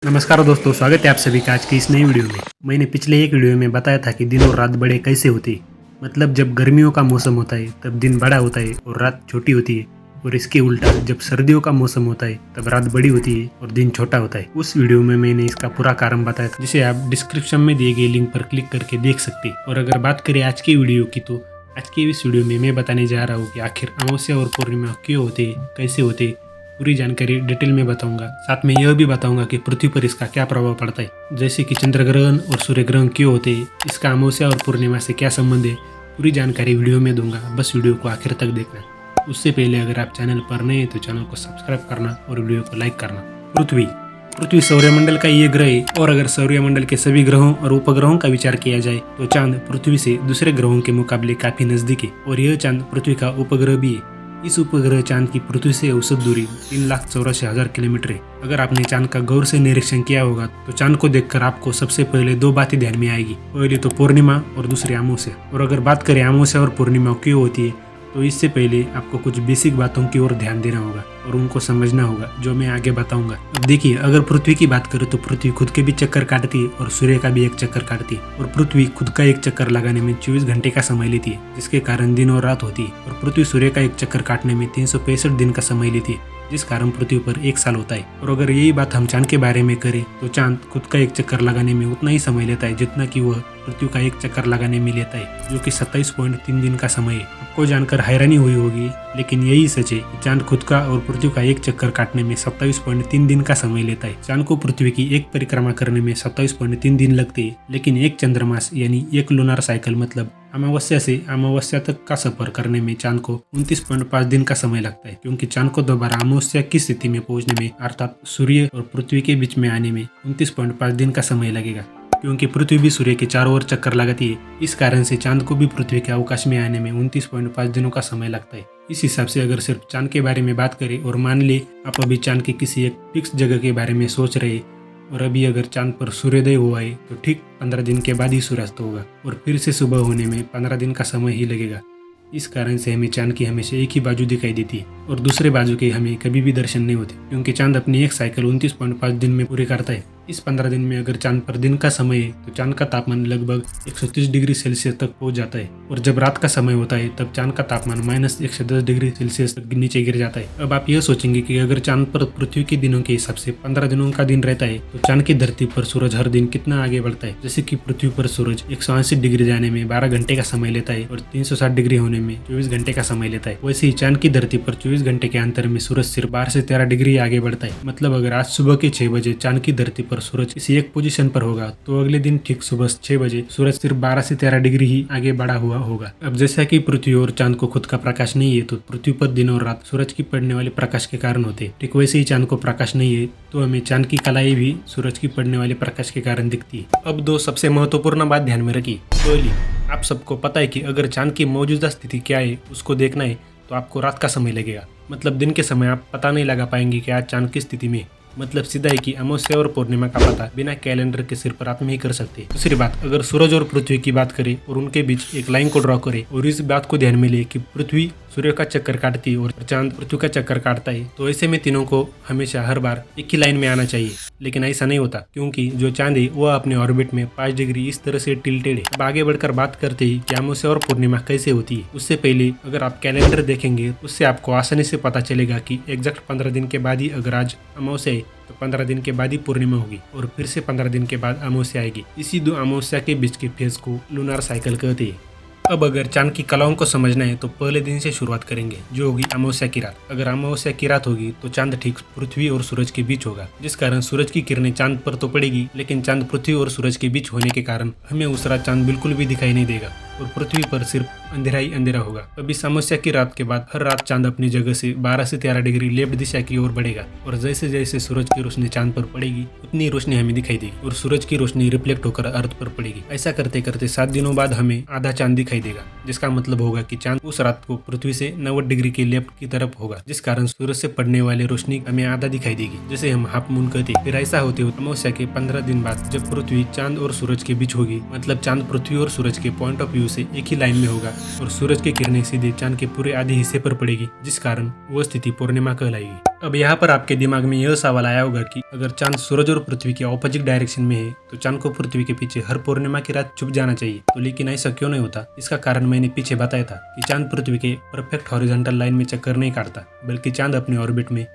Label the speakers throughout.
Speaker 1: नमस्कार दोस्तों, स्वागत है आप सभी का आज की इस नई वीडियो में। मैंने पिछले एक वीडियो में बताया था कि दिन और रात बड़े कैसे होते हैं। मतलब जब गर्मियों का मौसम होता है तब दिन बड़ा होता है और रात छोटी होती है, और इसके उल्टा जब सर्दियों का मौसम होता है तब रात बड़ी होती है और दिन छोटा होता है। उस वीडियो में मैंने इसका पूरा कारण बताया था, जिसे आप डिस्क्रिप्शन में दिए गए लिंक पर क्लिक करके देख सकते हैं। और अगर बात करें आज की वीडियो की, तो आज की इस वीडियो में मैं बताने जा रहा हूँ कि आखिर अमावस्या और पूर्णिमा क्यों होते हैं, कैसे होते हैं, पूरी जानकारी डिटेल में बताऊंगा। साथ में यह भी बताऊंगा कि पृथ्वी पर इसका क्या प्रभाव पड़ता है, जैसे कि चंद्र ग्रहण और सूर्य ग्रहण क्यों होते हैं, इसका अमावस्या और पूर्णिमा से क्या संबंध है, पूरी जानकारी वीडियो में दूंगा। बस वीडियो को आखिर तक देखना। उससे पहले अगर आप चैनल पर नए हैं तो चैनल को सब्सक्राइब करना और वीडियो को लाइक करना। पृथ्वी सौरमंडल का ये ग्रह है, और अगर सौरमंडल के सभी ग्रहों और उपग्रहों का विचार किया जाए तो चांद पृथ्वी से दूसरे ग्रहों के मुकाबले काफी नजदीक है, और यह चांद पृथ्वी का उपग्रह भी है। इस उपग्रह चांद की पृथ्वी से औसत दूरी 3,84,000 किलोमीटर है। अगर आपने चांद का गौर से निरीक्षण किया होगा तो चांद को देखकर आपको सबसे पहले दो बातें ध्यान में आएगी। पहली तो पूर्णिमा और दूसरी अमावस्या। और अगर बात करें अमावस्या और पूर्णिमा क्यों होती है, तो इससे पहले आपको कुछ बेसिक बातों की ओर ध्यान देना होगा और उनको समझना होगा, जो मैं आगे बताऊंगा। अब देखिए, अगर पृथ्वी की बात करें तो पृथ्वी खुद के भी चक्कर काटती है और सूर्य का भी एक चक्कर काटती है। और पृथ्वी खुद का एक चक्कर लगाने में 24 घंटे का समय लेती है, जिसके कारण दिन और रात होती है। और पृथ्वी सूर्य का एक चक्कर काटने में 365 दिन का समय लेती है, जिस कारण पृथ्वी पर एक साल होता है। और अगर यही बात हम चांद के बारे में करें तो चांद खुद का एक चक्कर लगाने में उतना ही समय लेता है जितना कि वह पृथ्वी का एक चक्कर लगाने में लेता है, जो कि 27.3 दिन का समय है। आपको जानकर हैरानी हुई होगी, लेकिन यही सच है कि चांद खुद का और पृथ्वी का एक चक्कर काटने में 27.3 दिन का समय लेता है। चांद को पृथ्वी की एक परिक्रमा करने में 27.3 दिन लगते हैं, लेकिन एक चंद्रमास यानी एक लूनार साइकिल मतलब अमावस्या से अमावस्या तक का सफर करने में चांद को 29.5 दिन का समय लगता है, क्योंकि चांद को दोबारा अमावस्या की स्थिति में पहुंचने में अर्थात सूर्य और पृथ्वी के बीच में आने में 29.5 दिन का समय लगेगा। क्योंकि पृथ्वी भी सूर्य के चारों ओर चक्कर लगाती है, इस कारण से चांद को भी पृथ्वी के अवकाश में आने में 29.5 दिनों का समय लगता है। इस हिसाब से अगर सिर्फ चांद के बारे में बात करें और मान ले आप अभी चांद की किसी एक फिक्स जगह के बारे में सोच रहे, और अभी अगर चांद पर सूर्योदय हुआ है तो ठीक 15 दिन के बाद ही सूर्यास्त होगा, और फिर से सुबह होने में 15 दिन का समय ही लगेगा। इस कारण से हमें चांद की हमेशा एक ही बाजू दिखाई देती है और दूसरे बाजू के हमें कभी भी दर्शन नहीं होते, क्योंकि चांद अपनी एक साइकिल 29.5 दिन में पूरी करता है। इस 15 दिन में अगर चांद पर दिन का समय है तो चांद का तापमान लगभग 130 डिग्री सेल्सियस तक पहुंच जाता है, और जब रात का समय होता है तब चांद का तापमान -110 डिग्री सेल्सियस तक नीचे गिर जाता है। अब आप यह सोचेंगे कि अगर चांद पर पृथ्वी के दिनों के हिसाब से 15 दिनों का दिन रहता है तो चांद की धरती पर सूरज हर दिन कितना आगे बढ़ता है। जैसे कि पृथ्वी पर सूरज 180 डिग्री जाने में 12 घंटे का समय लेता है और 360 डिग्री होने में 24 घंटे का समय लेता है, वैसे ही चांद की धरती पर 24 घंटे के अंतर में सूरज सिर्फ 12 से 13 डिग्री आगे बढ़ता है। मतलब अगर आज सुबह के 6 बजे चांद की धरती पर सूरज किसी एक पोजीशन पर होगा तो अगले दिन ठीक सुबह 6 बजे सूरज सिर्फ 12 से 13 डिग्री ही आगे बढ़ा हुआ होगा। अब जैसा कि पृथ्वी और चांद को खुद का प्रकाश नहीं है, तो पृथ्वी पर दिन और रात सूरज की पड़ने वाले प्रकाश के कारण होते हैं। ठीक वैसे ही चांद को प्रकाश नहीं है तो हमें चांद की कलाएं भी सूरज की पड़ने वाले प्रकाश के कारण दिखती है। अब दो सबसे महत्वपूर्ण बात ध्यान में रखिए। पहली, आप सबको पता है कि अगर चांद की मौजूदा स्थिति क्या है उसको देखना है तो आपको रात का समय लगेगा। मतलब दिन के समय आप पता नहीं लगा पाएंगे कि आज चांद की स्थिति में। मतलब सीधा है कि अमावस्या और पूर्णिमा का पता बिना कैलेंडर के सिर्फ रात में ही कर सकते हैं। दूसरी बात, अगर सूरज और पृथ्वी की बात करें और उनके बीच एक लाइन को ड्रॉ करें और इस बात को ध्यान में ले कि पृथ्वी सूर्य का चक्कर काटती है और चांद पृथ्वी का चक्कर काटता है, तो ऐसे में तीनों को हमेशा हर बार एक ही लाइन में आना चाहिए। लेकिन ऐसा नहीं होता, क्योंकि जो चांद है वह अपने ऑर्बिट में 5 डिग्री इस तरह से टिल्टेड है। अब आगे बढ़कर बात करते हैं कि अमावस्या और पूर्णिमा कैसे होती है। उससे पहले अगर आप कैलेंडर देखेंगे उससे आपको आसानी से पता चलेगा कि एग्जैक्ट 15 दिन के बाद ही अगर आज अमावस्या है तो 15 दिन के बाद ही पूर्णिमा होगी, और फिर से 15 दिन के बाद अमावस्या आएगी। इसी दो अमावस्या के बीच के फेज को लूनार साइकिल कहते हैं। अब अगर चांद की कलाओं को समझना है तो पहले दिन से शुरुआत करेंगे, जो होगी अमावस्या की रात। अगर अमावस्या की रात होगी तो चांद ठीक पृथ्वी और सूरज के बीच होगा, जिस कारण सूरज की किरणें चांद पर तो पड़ेगी, लेकिन चांद पृथ्वी और सूरज के बीच होने के कारण हमें उस रात चांद बिल्कुल भी दिखाई नहीं देगा और पृथ्वी पर सिर्फ अंधेरा ही अंधेरा होगा। अब इस अमावस्या की रात के बाद हर रात चांद अपनी जगह से 12 से 13 डिग्री लेफ्ट दिशा की ओर बढ़ेगा, और जैसे जैसे सूरज की रोशनी चांद पर पड़ेगी उतनी रोशनी हमें दिखाई देगी, और सूरज की रोशनी रिफ्लेक्ट होकर अर्थ पर पड़ेगी। ऐसा करते करते 7 दिनों बाद हमें आधा चांद दिखाई देगा, जिसका मतलब होगा कि चांद उस रात को पृथ्वी से 90 डिग्री के लेफ्ट की तरफ होगा, जिस कारण सूरज से पड़ने वाली रोशनी हमें आधा दिखाई देगी, जिसे हम हाफ मून कहते हैं। फिर ऐसा होते हुए अमावस्या के 15 दिन बाद जब पृथ्वी चांद और सूरज के बीच होगी, मतलब चांद पृथ्वी और सूरज के पॉइंट ऑफ व्यू से एक ही लाइन में होगा और सूरज की किरणें सीधे चांद के पूरे आधे हिस्से पर पड़ेगी, जिस कारण वह स्थिति पूर्णिमा कहलाएगी। अब यहाँ पर आपके दिमाग में यह सवाल आया होगा कि अगर चांद सूरज और पृथ्वी के ऑपोजिट डायरेक्शन में है तो चांद को पृथ्वी के पीछे हर पूर्णिमा की रात छुप जाना चाहिए। तो लेकिन ऐसा क्यों नहीं होता? इसका कारण मैंने पीछे बताया था कि चांद पृथ्वी के परफेक्ट हॉरिजॉन्टल लाइन में चक्कर नहीं काटता, बल्कि चांद अपने ऑर्बिट में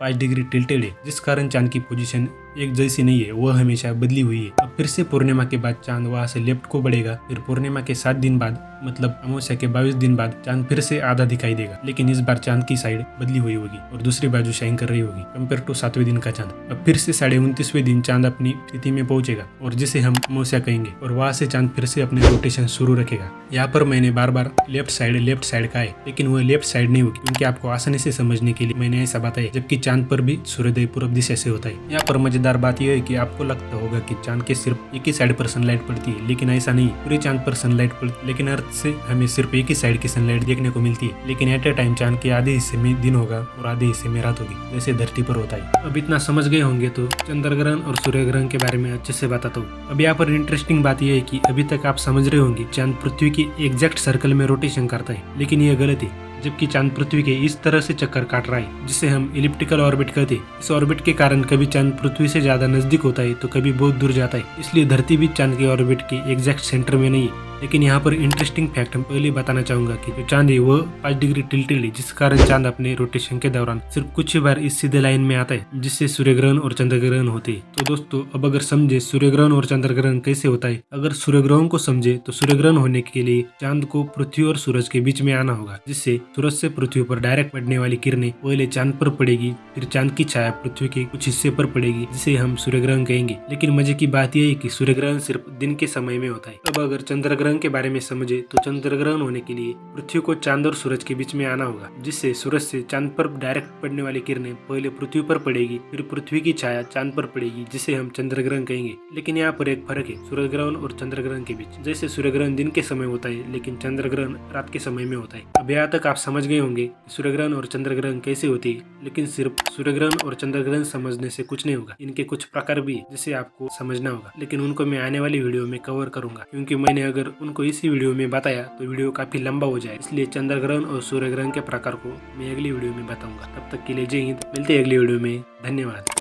Speaker 1: 5 डिग्री टिल्टेड है, जिस कारण चांद की पोजीशन एक जैसी नहीं है, वह हमेशा बदली हुई है। अब फिर से पूर्णिमा के बाद चांद वहां से लेफ्ट को बढ़ेगा, फिर पूर्णिमा के 7 दिन बाद मतलब अमावस्या के 22 दिन बाद चांद फिर से आधा दिखाई देगा, लेकिन इस बार चांद की साइड बदली हुई होगी और दूसरी बाजू शाइन कर रही होगी कंपेयर टू 7वें दिन का चांद। अब फिर से 29.5वें दिन चांद अपनी स्थिति में पहुंचेगा और जिसे हम अमावस्या कहेंगे, और वहां से चांद फिर से अपने रोटेशन शुरू रखेगा। यहाँ पर मैंने बार बार लेफ्ट साइड कहा है, लेकिन वह लेफ्ट साइड नहीं होगी, क्योंकि आपको आसानी से समझने के लिए मैंने ऐसा बताया, जबकि चांद पर भी सूर्योदय पूर्व दिशा से होता है। यहाँ पर मजेदार बात यह है कि आपको लगता होगा कि चांद के सिर्फ एक ही साइड पर सनलाइट पड़ती है, लेकिन ऐसा नहीं। पूरे चांद पर सनलाइट पड़ती, लेकिन अर्थ से हमें सिर्फ एक ही साइड की सनलाइट देखने को मिलती है। लेकिन एट ए टाइम चांद के आधे हिस्से में दिन होगा और आधे हिस्से में रात होगी, जैसे धरती पर होता है। अब इतना समझ गए होंगे तो चंद्र ग्रहण और सूर्य ग्रहण के बारे में अच्छे से बताता हूँ। अब यहाँ पर इंटरेस्टिंग बात यह है कि अभी तक आप समझ रहे होंगे चांद पृथ्वी की एग्जैक्ट सर्कल में रोटेशन करता है, लेकिन यह गलत है। जबकि चांद पृथ्वी के इस तरह से चक्कर काट रहा है, जिसे हम इलिप्टिकल ऑर्बिट कहते हैं। इस ऑर्बिट के कारण कभी चांद पृथ्वी से ज्यादा नजदीक होता है तो कभी बहुत दूर जाता है, इसलिए धरती भी चांद के ऑर्बिट के एग्जैक्ट सेंटर में नहीं है। लेकिन यहाँ पर इंटरेस्टिंग फैक्ट हम पहले बताना चाहूंगा कि जो चांद है वो 5 डिग्री टिल्टेड है, जिस कारण चांद अपने रोटेशन के दौरान सिर्फ कुछ ही बार इस सीधे लाइन में आता है, जिससे सूर्य ग्रहण और चंद्र ग्रहण होते हैं। तो दोस्तों, अब अगर समझे सूर्य ग्रहण और चंद्र ग्रहण कैसे होता है, अगर सूर्य ग्रहण को समझे तो सूर्य ग्रहण होने के लिए चांद को पृथ्वी और सूरज के बीच में आना होगा, जिससे सूरज से पृथ्वी पर डायरेक्ट पड़ने वाली किरणें पहले चांद पर पड़ेगी, फिर चांद की छाया पृथ्वी के कुछ हिस्से पर पड़ेगी, जिसे हम सूर्य ग्रहण कहेंगे। लेकिन मजे की बात यह है कि सूर्य ग्रहण सिर्फ दिन के समय में होता है। अब अगर चंद्र ग्रहण के बारे में समझे तो चंद्र ग्रहण होने के लिए पृथ्वी को चांद और सूरज के बीच में आना होगा, जिससे सूरज से चांद पर डायरेक्ट पड़ने वाली किरणें पहले पृथ्वी पर पड़ेगी, फिर पृथ्वी की छाया चांद पर पड़ेगी, जिसे हम चंद्र ग्रहण कहेंगे। लेकिन यहाँ पर एक फर्क है सूर्य ग्रहण और चंद्र ग्रहण के बीच। जैसे सूर्य ग्रहण दिन के समय होता है, लेकिन चंद्र ग्रहण रात के समय में होता है। अब यहाँ तक आप समझ गए होंगे सूर्य ग्रहण और चंद्र ग्रहण कैसे होती है, लेकिन सिर्फ सूर्य ग्रहण और चंद्र ग्रहण समझने से कुछ नहीं होगा। इनके कुछ प्रकार भी है जिसे आपको समझना होगा, लेकिन उनको मैं आने वाली वीडियो में कवर करूंगा, क्योंकि मैंने अगर उनको इसी वीडियो में बताया तो वीडियो काफी लंबा हो जाए। इसलिए चंद्र ग्रहण और सूर्य ग्रहण के प्रकार को मैं अगली वीडियो में बताऊंगा। तब तक के लिए जय हिंद, मिलते हैं अगली वीडियो में। धन्यवाद।